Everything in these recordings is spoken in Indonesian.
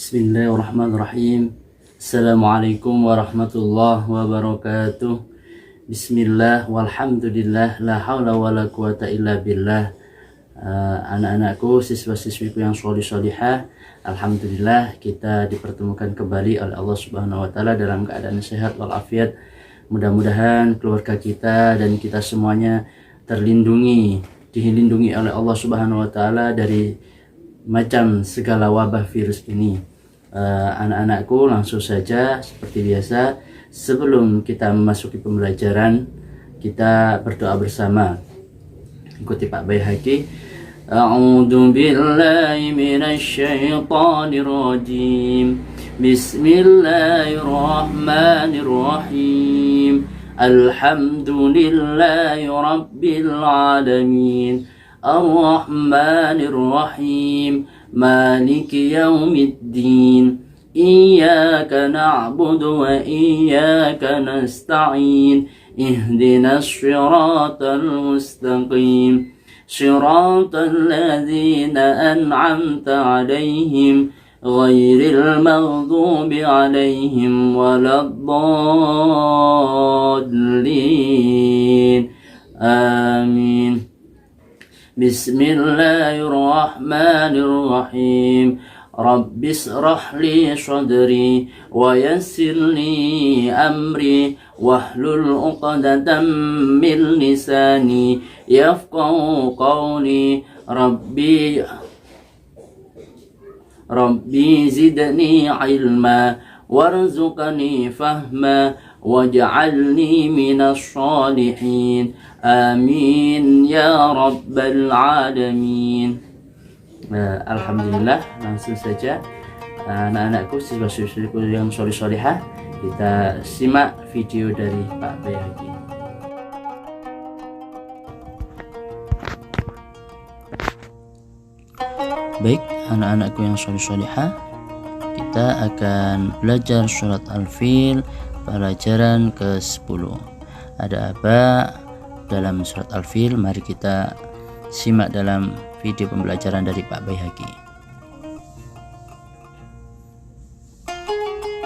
Bismillahirrahmanirrahim. Assalamualaikum warahmatullahi wabarakatuh. Bismillah walhamdulillah la haula wala quwata illa billah. Anak-anakku, siswa-siswiku yang sholih-sholihah, alhamdulillah kita dipertemukan kembali oleh Allah Subhanahu wa taala dalam keadaan sehat walafiat. Mudah-mudahan keluarga kita dan kita semuanya dilindungi oleh Allah Subhanahu wa taala dari macam segala wabah virus ini. Anak-anakku, langsung saja seperti biasa, sebelum kita memasuki pembelajaran, kita berdoa bersama. Ikuti Pak Baihaqi. A'udzu billahi minasy syaithanir rajim. Bismillahirrahmanirrahim. Alhamdulillahi rabbil alamin. Ar-Rahmanir Rahim. Maliki yaumiddin. Iyyaka na'budu wa iyyaka nasta'in. Ihdinas shiratal mustaqim. Shiratal ladzina an'amta 'alaihim ghairil maghdubi 'alaihim waladdallin. Amin. Bismillahirrahmanirrahim. Rabbi shrah li sadri wa yassir li amri wahlul 'uqdatam min lisani yafqahu qawli. Rabbi zidni ilma warzuqni fahma waj'alni minas shalihin. Amin ya rabbal alamin. Alhamdulillah, langsung saja anak-anakku, siswa-siswiku yang sholih-sholihah, kita simak video dari Pak Baihaqi. Baik, anak-anakku yang sholih-sholihah, kita akan belajar surat Al-Fil pelajaran ke-10. Ada apa dalam surat Al-Fil? Mari kita simak dalam video pembelajaran dari Pak Baihaqi.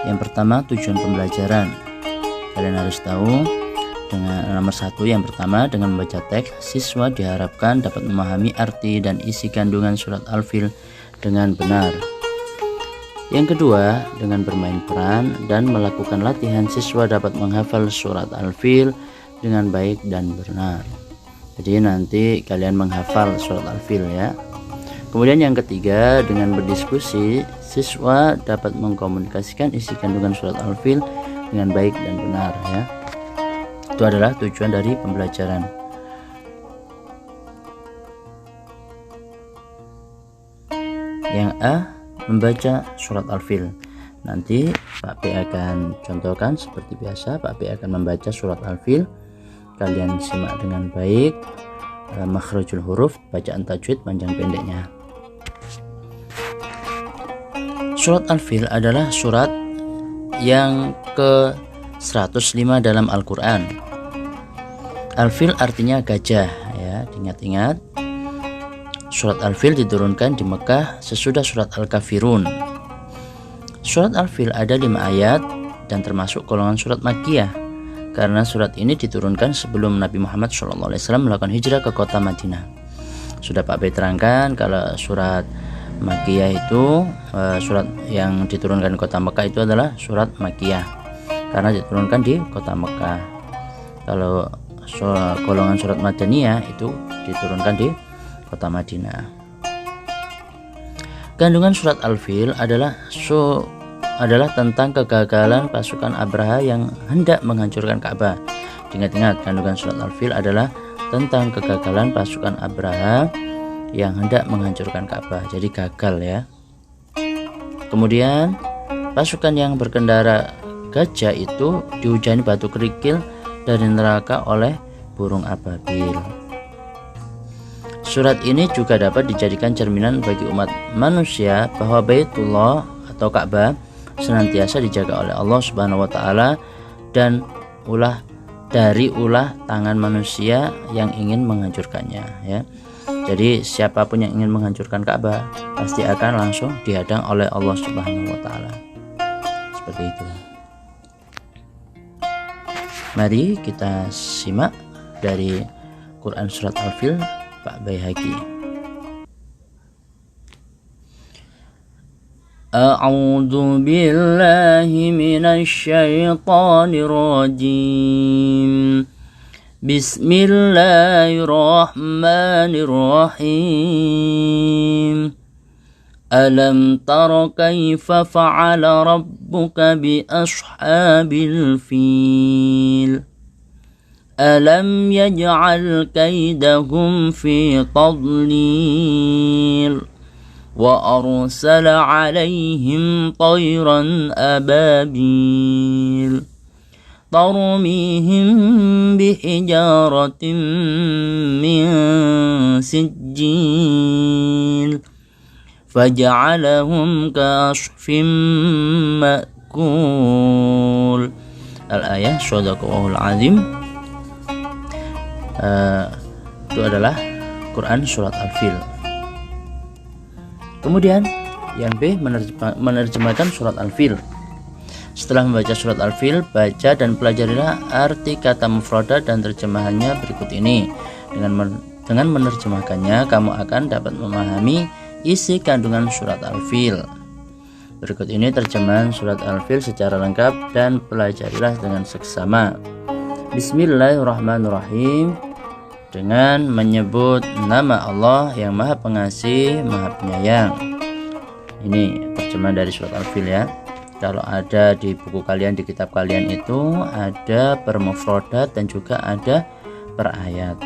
Yang pertama, tujuan pembelajaran. Kalian harus tahu, dengan nomor 1, yang pertama, dengan membaca teks, siswa diharapkan dapat memahami arti dan isi kandungan surat Al-Fil dengan benar. Yang kedua, dengan bermain peran dan melakukan latihan, siswa dapat menghafal surat Al-Fil dengan baik dan benar. Jadi nanti kalian menghafal surat Al-Fil ya. Kemudian yang ketiga, dengan berdiskusi, siswa dapat mengkomunikasikan isi kandungan surat Al-Fil dengan baik dan benar ya. Itu adalah tujuan dari pembelajaran. Yang A, membaca surat Al-Fil. Nanti Pak P akan contohkan seperti biasa. Pak P akan membaca surat Al-Fil. Kalian simak dengan baik makhrajul huruf, bacaan tajwid panjang pendeknya. Surat Al-Fil adalah surat yang ke-105 dalam Al-Quran. Al-Fil artinya gajah ya, diingat-ingat. Surat Al-Fil diturunkan di Mekah sesudah surat Al-Kafirun. Surat Al-Fil ada 5 ayat dan termasuk golongan surat Makkiyah, karena surat ini diturunkan sebelum Nabi Muhammad SAW melakukan hijrah ke kota Madinah. Sudah Pak B terangkan kalau surat Makkiyah itu surat yang diturunkan di kota Mekah itu adalah surat Makkiyah karena diturunkan di kota Mekah. Kalau golongan surat Madaniyah itu diturunkan di kota Madinah. Kandungan surat Al-Fil adalah tentang kegagalan pasukan Abraha yang hendak menghancurkan Ka'bah. Ingat-ingat, kandungan surat Al-Fil adalah tentang kegagalan pasukan Abraha yang hendak menghancurkan Ka'bah. Jadi gagal ya. Kemudian pasukan yang berkendara gajah itu dihujani batu kerikil dari neraka oleh burung ababil. Surat ini juga dapat dijadikan cerminan bagi umat manusia bahwa Baitullah atau Ka'bah senantiasa dijaga oleh Allah Subhanahu wa taala dan ulah dari ulah tangan manusia yang ingin menghancurkannya, ya. Jadi siapapun yang ingin menghancurkan Ka'bah pasti akan langsung dihadang oleh Allah Subhanahu wa taala. Seperti itu. Mari kita simak dari Quran surat Al-Fil Pak Baihaqi. A'udzu billahi minasy syaithanir rajim. Bismillahirrahmanirrahim. Alam tara kaifa fa'ala rabbuka bi ashabil fil. Alam yaj'al kaidahum fi tadlil. Wa arsala 'alaihim tayran ababil. Tarmihim bihijaratin min sijjil. Faja'alahum ka'asfin ma'kul. Al-ayah Shadaqallahul Azim. Itu adalah Quran surat Al-Fil. Kemudian yang B, menerjemahkan surat Al-Fil. Setelah membaca surat Al-Fil, baca dan pelajarilah arti kata mufradat dan terjemahannya berikut ini. Dengan menerjemahkannya, kamu akan dapat memahami isi kandungan surat Al-Fil. Berikut ini terjemahan surat Al-Fil secara lengkap dan pelajarilah dengan seksama. Bismillahirrahmanirrahim. Dengan menyebut nama Allah yang Maha Pengasih, Maha Penyayang. Ini terjemahan dari surat Al-Fil, ya. Kalau ada di buku kalian, di kitab kalian itu ada per mufradat dan juga ada per ayat.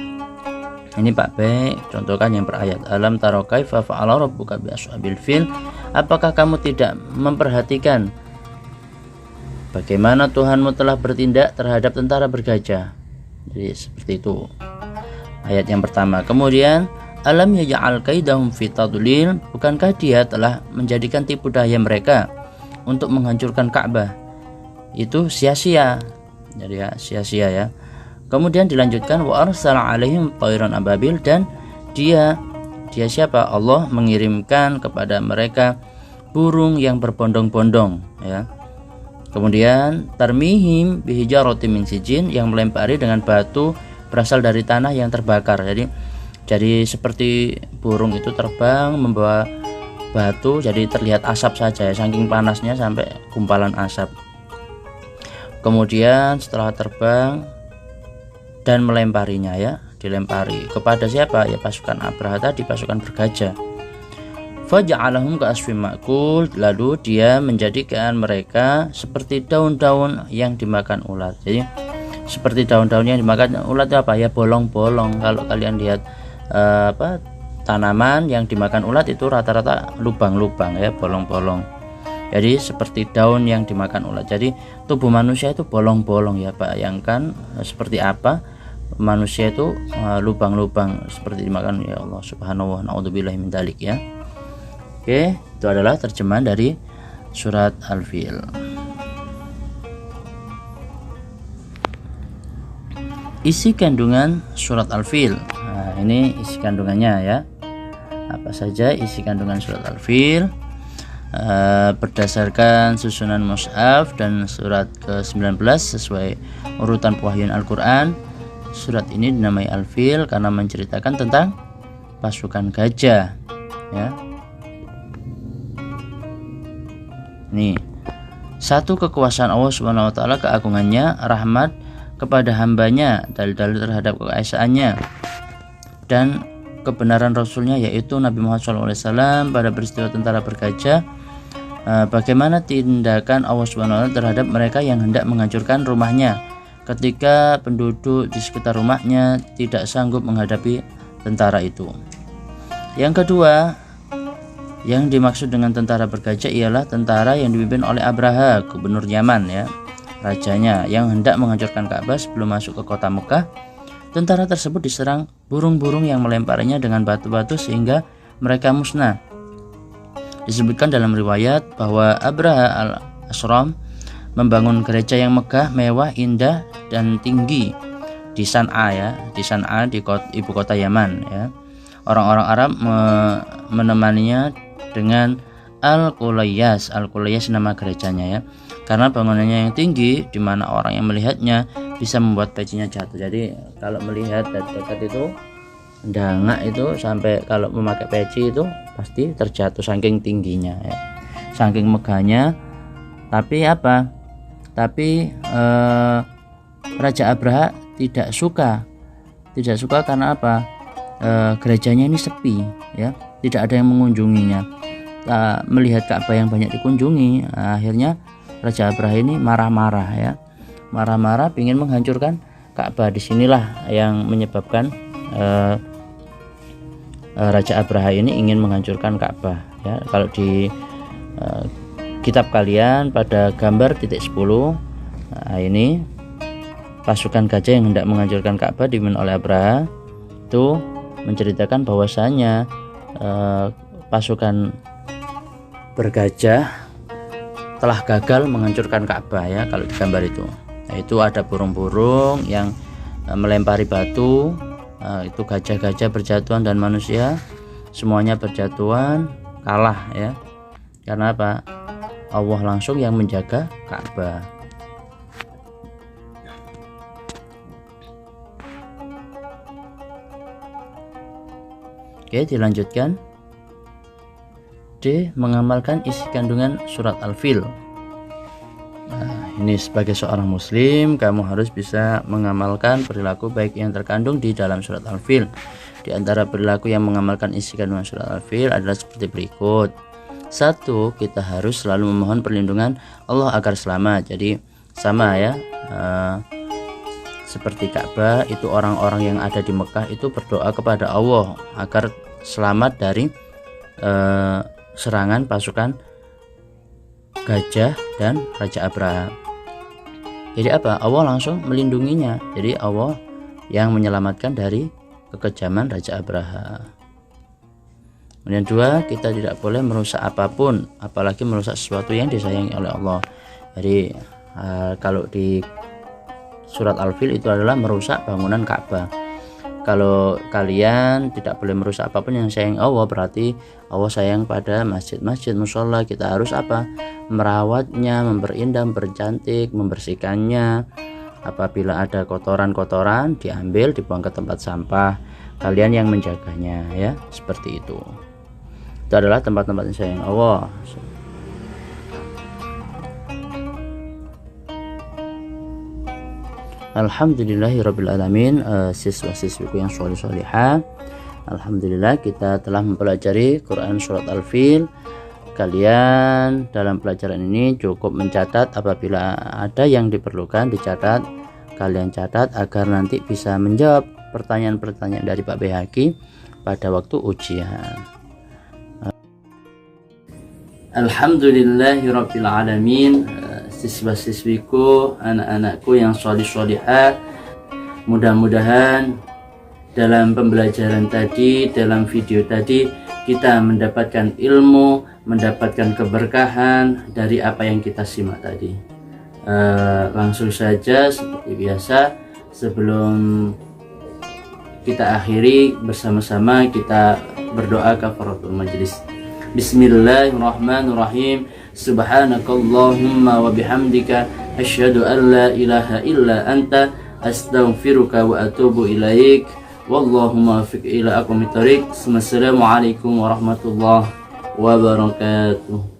Ini Pak B contohkan yang per ayat. Alam tara kaifa fa'ala rabbuka bi ashabil fil. Apakah kamu tidak memperhatikan bagaimana Tuhanmu telah bertindak terhadap tentara bergajah? Jadi seperti itu ayat yang pertama. Kemudian alam yaj'al kaidahum fi tadlil. Bukankah dia telah menjadikan tipu daya mereka untuk menghancurkan Ka'bah itu sia-sia. Jadi ya sia-sia, ya. Kemudian dilanjutkan wa arsala 'alaihim tayran ababil, dan dia siapa? Allah mengirimkan kepada mereka burung yang berbondong-bondong, ya. Kemudian tarmihim bihijaratin min sijin, yang melempari dengan batu berasal dari tanah yang terbakar. Jadi seperti burung itu terbang membawa batu, jadi terlihat asap saja, ya, saking panasnya sampai gumpalan asap. Kemudian setelah terbang dan melemparinya, ya, dilempari kepada siapa? Ya pasukan Abraha tadi, pasukan bergajah. Faja'alahum ka'asfin ma'kul, lalu dia menjadikan mereka seperti daun-daun yang dimakan ulat. Jadi seperti daun-daun yang dimakan ulat itu apa? Ya bolong-bolong. Kalau kalian lihat tanaman yang dimakan ulat itu rata-rata lubang-lubang, ya, bolong-bolong. Jadi seperti daun yang dimakan ulat. Jadi tubuh manusia itu bolong-bolong, ya. Bayangkan seperti apa manusia itu lubang-lubang seperti dimakan, ya Allah subhanahu wa na'udzubillahi min dzalik, ya. Oke, itu adalah terjemahan dari surat Al-Fil. Isi kandungan surat Al-Fil. Nah, ini isi kandungannya, ya. Apa saja isi kandungan surat Al-Fil? Berdasarkan susunan mushaf dan surat ke-19 sesuai urutan pewahyuan Al-Quran, surat ini dinamai Al-Fil karena menceritakan tentang pasukan gajah, ya. Nih, satu, kekuasaan Allah Subhanahu wa taala, keagungannya, rahmat kepada hambanya, dalil-dalil terhadap keesaannya, dan kebenaran Rasulnya yaitu Nabi Muhammad SAW pada peristiwa tentara bergajah. Bagaimana tindakan Allah SWT terhadap mereka yang hendak menghancurkan rumahnya ketika penduduk di sekitar rumahnya tidak sanggup menghadapi tentara itu. Yang kedua, yang dimaksud dengan tentara bergajah ialah tentara yang dipimpin oleh Abraha, gubernur Yaman, ya, rajanya, yang hendak menghancurkan Ka'bah sebelum masuk ke kota Mekah. Tentara tersebut diserang burung-burung yang melemparinya dengan batu-batu sehingga mereka musnah. Disebutkan dalam riwayat bahwa Abraha al-Asram membangun gereja yang megah, mewah, indah dan tinggi di San'a ya, di San'a di ibu kota Yaman ya. Orang-orang Arab menemaninya dengan Al-Qulayyas. Al-Qulayyas nama gerejanya ya. Karena bangunannya yang tinggi di mana orang yang melihatnya bisa membuat pecinya jatuh. Jadi kalau melihat dari dekat itu dangak itu sampai kalau memakai peci itu pasti terjatuh saking tingginya ya. Saking megahnya. Tapi apa? Tapi Raja Abraha tidak suka karena apa? Gerejanya ini sepi ya, tidak ada yang mengunjunginya. Melihat Ka'bah yang banyak dikunjungi, akhirnya Raja Abraha ini marah-marah ya, marah-marah ingin menghancurkan Ka'bah. Disinilah yang menyebabkan Raja Abraha ini ingin menghancurkan Ka'bah ya. Kalau di kitab kalian pada gambar titik 10, nah ini pasukan gajah yang hendak menghancurkan Ka'bah dipimpin oleh Abraha itu menceritakan bahwasanya pasukan bergajah telah gagal menghancurkan Ka'bah ya. Kalau di gambar itu, yaitu ada burung-burung yang melempari batu, itu gajah-gajah berjatuhan dan manusia semuanya berjatuhan, kalah ya. Karena apa? Allah langsung yang menjaga Ka'bah. Oke, dilanjutkan. D. Mengamalkan isi kandungan surat Al-Fil. Nah, ini sebagai seorang muslim, kamu harus bisa mengamalkan perilaku baik yang terkandung di dalam surat Al-Fil. Di antara perilaku yang mengamalkan isi kandungan surat Al-Fil adalah seperti berikut. 1. Kita harus selalu memohon perlindungan Allah agar selamat. Jadi sama ya, seperti Ka'bah itu orang-orang yang ada di Mekah itu berdoa kepada Allah agar selamat dari serangan pasukan gajah dan Raja Abraha. Jadi apa? Allah langsung melindunginya. Jadi Allah yang menyelamatkan dari kekejaman Raja Abraha. Kemudian 2, kita tidak boleh merusak apapun, apalagi merusak sesuatu yang disayangi oleh Allah. Jadi kalau di surat Al-Fil itu adalah merusak bangunan Ka'bah. Kalau kalian tidak boleh merusak apapun yang sayang Allah, berarti Allah sayang pada masjid-masjid, mushola. Kita harus apa? Merawatnya, memperindah, mempercantik, membersihkannya. Apabila ada kotoran-kotoran diambil, dibuang ke tempat sampah. Kalian yang menjaganya ya, seperti itu. Itu adalah tempat-tempat yang sayang Allah. Alhamdulillahirrabbilalamin. Siswa-siswiku yang sholih-sholihah, alhamdulillah kita telah mempelajari Quran surat Al-Fil. Kalian dalam pelajaran ini cukup mencatat, apabila ada yang diperlukan dicatat, kalian catat agar nanti bisa menjawab pertanyaan-pertanyaan dari Pak BHQ pada waktu ujian. Alhamdulillahirrabbilalamin. Siswa-siswiku, anak-anakku yang sholih-sholihah, mudah-mudahan dalam pembelajaran tadi, dalam video tadi, kita mendapatkan ilmu, mendapatkan keberkahan dari apa yang kita simak tadi. Langsung saja seperti biasa, sebelum kita akhiri bersama-sama, kita berdoa kafaratul majelis. Bismillahirrahmanirrahim. Subhanakallahumma wa bihamdika asyhadu an la ilaha illa anta astaghfiruka wa atubu ilaik. Wallahumma fiq ila aqwamit thariq. Wassalamualaikum warahmatullahi wabarakatuh.